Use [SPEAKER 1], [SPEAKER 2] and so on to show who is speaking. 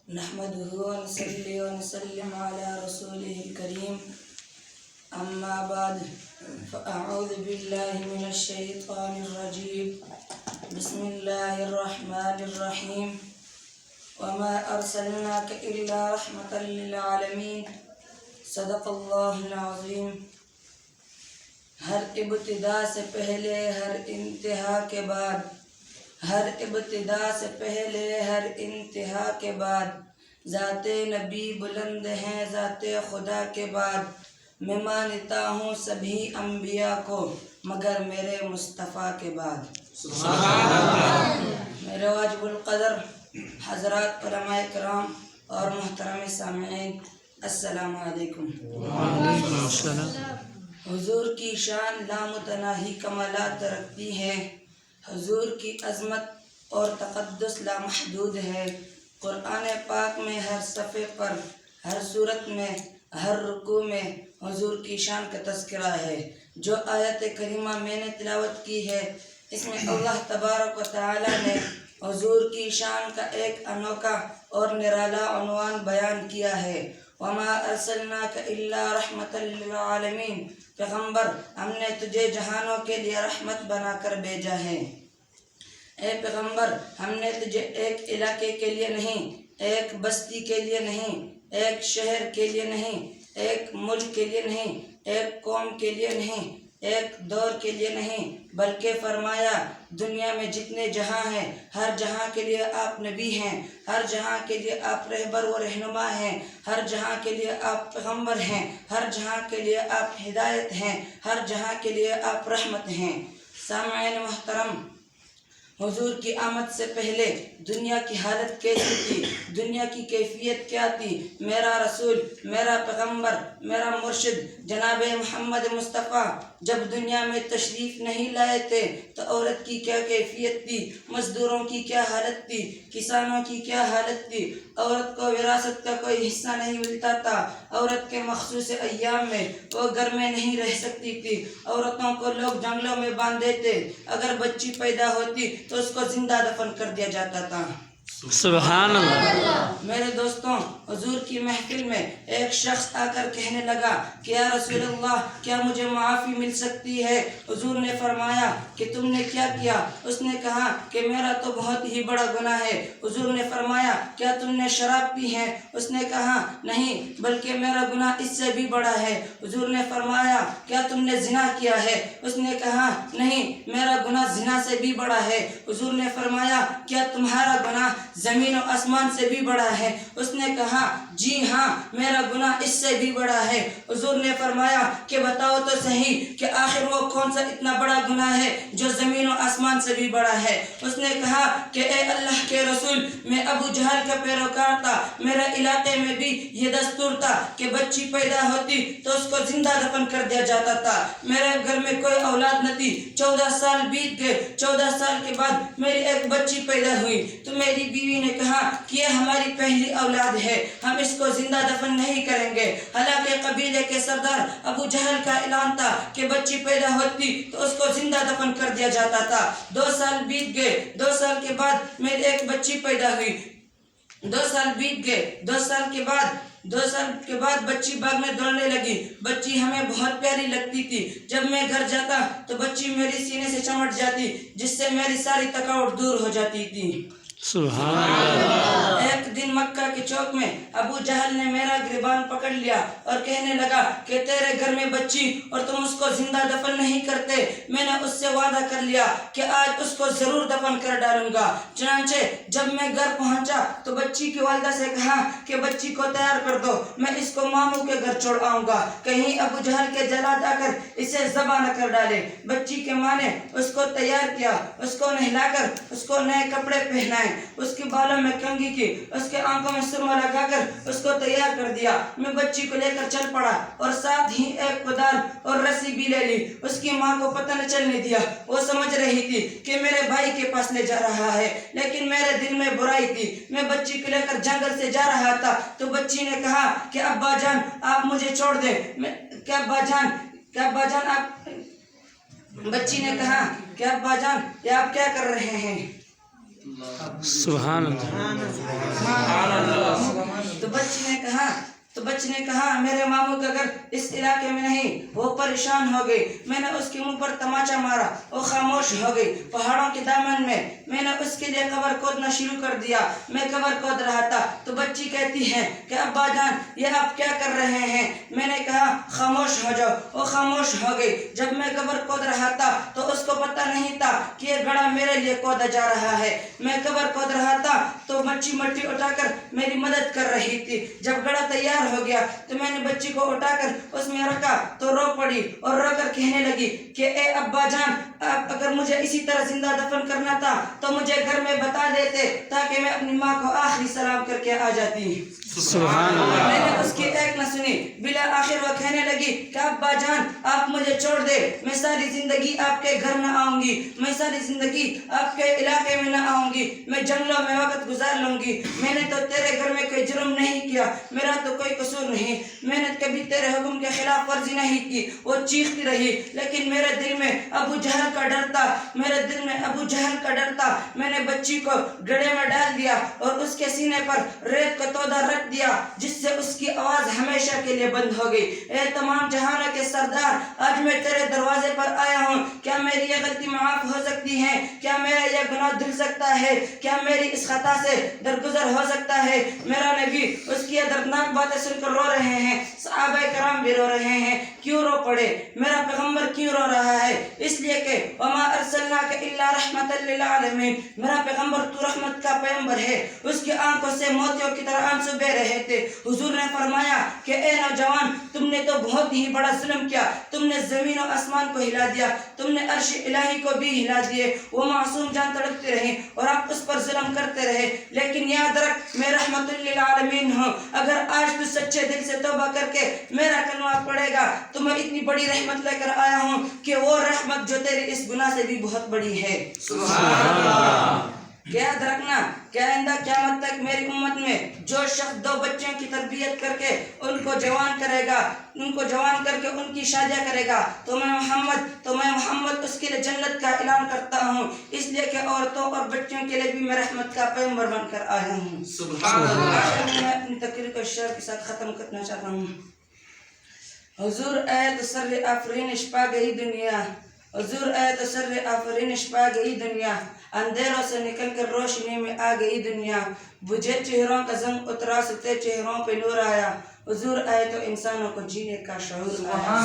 [SPEAKER 1] نحمده ونصلي ونسلم على رسوله الكريم أما بعد فأعوذ بالله من الشيطان الرجيم بسم الله الرحمن الرحيم وما أرسلناك إلا رحمة للعالمين صدق اللہ العظیم۔ ہر ابتدا سے پہلے ہر انتہا کے بعد، ہر ابتدا سے پہلے ہر انتہا کے بعد، ذات نبی بلند ہیں ذات خدا کے بعد۔ میں مانتا ہوں سبھی انبیاء کو مگر میرے مصطفیٰ کے بعد۔ سبحان اللہ۔ میرے واجب القدر حضرات علماء کرام اور محترم سامعین، السلام علیکم۔
[SPEAKER 2] وعلیکم السلام۔
[SPEAKER 1] حضور کی شان لامتناہی کمالات رکھتی ہے، حضور کی عظمت اور تقدس لامحدود ہے۔ قرآن پاک میں ہر صفحے پر، ہر صورت میں، ہر رکوع میں حضور کی شان کا تذکرہ ہے۔ جو آیت کریمہ میں نے تلاوت کی ہے، اس میں اللہ تبارک و تعالی نے حضور کی شان کا ایک انوکھا اور نرالا عنوان بیان کیا ہے۔ وما ارسلناک الا رحمت للعالمین، پیغمبر ہم نے تجھے جہانوں کے لیے رحمت بنا کر بھیجا ہے۔ اے پیغمبر ہم نے تجھے ایک علاقے کے لیے نہیں، ایک بستی کے لیے نہیں، ایک شہر کے لیے نہیں، ایک ملک کے لیے نہیں، ایک قوم کے لیے نہیں، ایک دور کے لیے نہیں، بلکہ فرمایا دنیا میں جتنے جہاں ہیں ہر جہاں کے لیے آپ نبی ہیں، ہر جہاں کے لیے آپ رہبر و رہنما ہیں، ہر جہاں کے لیے آپ پیغمبر ہیں، ہر جہاں کے لیے آپ ہدایت ہیں، ہر جہاں کے لیے آپ رحمت ہیں۔ سامعین محترم، حضور کی آمد سے پہلے دنیا کی حالت کیسی تھی، دنیا کی کیفیت کیا تھی؟ میرا رسول، میرا پیغمبر، میرا مرشد جناب محمد مصطفیٰ جب دنیا میں تشریف نہیں لائے تھے تو عورت کی کیا کیفیت تھی، مزدوروں کی کیا حالت تھی، کسانوں کی کیا حالت تھی۔ عورت کو وراثت کا کوئی حصہ نہیں ملتا تھا، عورت کے مخصوص ایام میں وہ گھر میں نہیں رہ سکتی تھی، عورتوں کو لوگ جنگلوں میں باندھ دیتے، اگر بچی پیدا ہوتی تو اس کو زندہ دفن کر دیا جاتا تھا۔
[SPEAKER 2] سبحان اللہ۔
[SPEAKER 1] میرے دوستوں، حضور کی محفل میں ایک شخص آ کر کہنے لگا کہ یا رسول اللہ کیا مجھے معافی مل سکتی ہے؟ حضور نے فرمایا کہ تم نے کیا کیا؟ اس نے کہا کہ میرا تو بہت ہی بڑا گناہ ہے۔ حضور نے فرمایا کیا تم نے شراب پی ہے؟ اس نے کہا نہیں بلکہ میرا گناہ اس سے بھی بڑا ہے۔ حضور نے فرمایا کیا تم نے زنا کیا ہے؟ اس نے کہا نہیں میرا گناہ زنا سے بھی بڑا ہے۔ حضور نے فرمایا کیا تمہارا گناہ زمین و آسمان سے بھی بڑا ہے؟ اس نے کہا جی ہاں میرا گناہ اس سے بھی بڑا ہے۔ حضور نے فرمایا کہ بتاؤ تو صحیح کہ آخر وہ کون سا اتنا بڑا گناہ ہے جو زمین و آسمان سے بھی بڑا ہے؟ اس نے کہا کہ اے اللہ کے رسول میں ابو جہل کا پیروکار تھا، میرے علاقے میں بھی یہ دستور تھا کہ بچی پیدا ہوتی تو اس کو زندہ دفن کر دیا جاتا تھا، میرے گھر میں کوئی اولاد نہ تھی، 14 سال بیت گئے، 14 سال کے بعد میری ایک بچی پیدا ہوئی تو میری بیوی نے کہا کہ یہ ہماری پہلی اولاد ہے، ہم اس کو زندہ دفن نہیں کریں گے۔ حالانکہ قبیلے کے سردار ابو جہل کا اعلان تھا کہ بچی پیدا ہوتی تو اس کو زندہ دفن کر دیا جاتا تھا۔ 2 سال بیت گئے، 2 سال کے بعد میری ایک بچی پیدا ہوئی، 2 سال بیت گئے، 2 سال کے بعد بچی باغ میں دوڑنے لگی، بچی ہمیں بہت پیاری لگتی تھی، جب میں گھر جاتا تو بچی میری سینے سے چمٹ جاتی جس سے میری ساری تھکاوٹ دور ہو جاتی تھی۔
[SPEAKER 2] سبحان اللہ۔
[SPEAKER 1] ایک دن مکہ کے چوک میں ابو جہل نے میرا گریبان پکڑ لیا اور کہنے لگا کہ تیرے گھر میں بچی اور تم اس کو زندہ دفن نہیں کرتے، میں نے اس سے وعدہ کر لیا کہ آج اس کو ضرور دفن کر ڈالوں گا۔ چنانچہ جب میں گھر پہنچا تو بچی کی والدہ سے کہا کہ بچی کو تیار کر دو، میں اس کو ماموں کے گھر چھوڑ آؤں گا، کہیں ابو جہل کے جلاد آ کر اسے ذبح نہ کر ڈالے۔ بچی کے ماں نے اس کو تیار کیا، اس کو نہلا کر اس کو نئے کپڑے پہنائے، اس کے بالوں میں کنگھی کی، اس کے آنکھوں میں سرما لگا کر اس کو تیار کر دیا۔ میں بچی کو لے کر چل پڑا اور ساتھ ہی ایک کدال اور رسی بھی لے لی۔ اس کی ماں کو پتہ نہ چلنے دیا، وہ سمجھ رہی تھی کہ میرے بھائی کے پاس لے جا رہا ہے، لیکن میرے دل میں برائی تھی۔ میں بچی کو لے کر جنگل سے جا رہا تھا تو بچی نے کہا کہ ابا جان آپ مجھے چھوڑ دیں۔ بچی نے کہا کہ ابا جان یہ آپ کیا کر رہے ہیں؟
[SPEAKER 2] سبحان اللہ۔
[SPEAKER 1] کہا تو بچے نے کہا میرے ماموں کا گھر اس علاقے میں نہیں. وہ پریشان ہو گئی. میں نے اس کے منہ پر تماچا مارا. وہ خاموش ہو گئی. پہاڑوں کے دامن میں نے اس کے لیے قبر کھودنا شروع کر دیا. میں قبر کھود رہا تھا تو بچی کہتی ہے کہ ابا جان یہ آپ کیا کر رہے ہیں؟ میں نے کہا خاموش ہو جاؤ. وہ خاموش ہو گئی. جب میں قبر کھود رہا تھا تو اس کو پتہ نہیں تھا کہ یہ گڑھا میرے لیے کھودا جا رہا ہے. میں قبر کھود رہا تھا تو بچی مٹی اٹھا کر میری مدد کر رہی تھی. جب گڑھا تیار ہو گیا تو میں نے بچی کو اٹھا کر اس میں رکھا تو رو پڑی اور رو کر کہنے لگی کہ اے ابا جان آپ اگر مجھے اسی طرح زندہ دفن کرنا تھا تو مجھے گھر میں بتا دیتے تاکہ میں اپنی ماں کو آخری سلام کر کے آ جاتی.
[SPEAKER 2] سبحان اللہ.
[SPEAKER 1] میں نے اس کی ایک نہ سنی. بلا آخر وہ کہنے لگی کہ ابا جان آپ مجھے چھوڑ دے. میں ساری زندگی آپ کے گھر نہ آؤں گی. میں ساری زندگی آپ کے علاقے میں نہ آؤں گی. میں جنگلوں میں وقت گزار لوں گی. میں نے تو تیرے گھر میں کوئی جرم نہیں کیا. میرا تو کوئی قصور نہیں. میں نے کبھی تیرے حکم کے خلاف ورزی نہیں کی. وہ چیختی رہی لیکن میرے دل میں ابو جہل کا ڈر تھا. میرے دل میں ابو جہل کا ڈر تھا. میں نے بچی کو گڑھے میں ڈال دیا اور اس کے سینے پر ریت کا تودا رکھ دیا جس سے اس کی آواز ہمیشہ کے لیے بند ہو گئی. اے تمام جہانوں کے سردار آج میں تیرے دروازے پر آیا ہوں. کیا میری یہ غلطی معاف ہو سکتی ہے؟ کیا میرا یہ گناہ دھل سکتا ہے؟ کیا میری اس خطا سے درگزر ہو سکتا ہے؟ میرا نبی اس کی دردناک باتیں سن کر رو رہے ہیں. صحابہ کرام بھی رو رہے ہیں. کیوں رو پڑے؟ میرا پیغمبر کیوں رو رہا ہے؟ اس لیے کہ وما ارسلناک الا رحمۃ للعالمین. میرا پیغمبر تو رحمت کا پیغمبر ہے. اس کی آنکھوں سے موتیوں کی طرح آنسو بہ رہے تھے. حضور نے فرمایا کہ اے نوجوان تم نے تو بہت ہی بڑا ظلم کیا. تم نے زمین و آسمان کو ہلا دیا. تم نے عرش الہی کو بھی ہلا دیے. وہ معصوم جان تڑپتی رہی اور آپ اس پر ظلم کرتے رہے. لیکن یاد رکھ میں رحمت للعالمین ہوں. اگر آج تو سچے دل سے توبہ کر کے میرا کلمہ پڑھے گا تو میں اتنی بڑی رحمت لے کر آیا ہوں کہ وہ رحمت جو تیری اس گناہ سے بھی بہت بڑی ہے. سبحان اللہ. یاد رکھنا کہ آئندہ قیامت تک میری امت میں جو شخص 2 بچوں کی تربیت کر کے ان کو جوان کر کے ان کی شادیاں کرے گا تو میں محمد اس کے لیے جنت کا اعلان کرتا ہوں. اس لیے کہ عورتوں اور بچوں کے لیے بھی میں رحمت کا پیغمبر بن کر آیا ہوں. سبحان اللہ. میں اپنی تقریر کو شعر کے ساتھ ختم کرنا چاہتا ہوں. حضور اے تسر آفرینش پا گئی دنیا. حضور اے تسر آفرینش پا گئی دنیا. اندھیروں سے نکل کر روشنی میں آ گئی دنیا. بجھے چہروں کا زنگ اترا ستے چہروں پہ نور آیا. حضور آئے تو انسانوں کو جینے کا شعور آیا.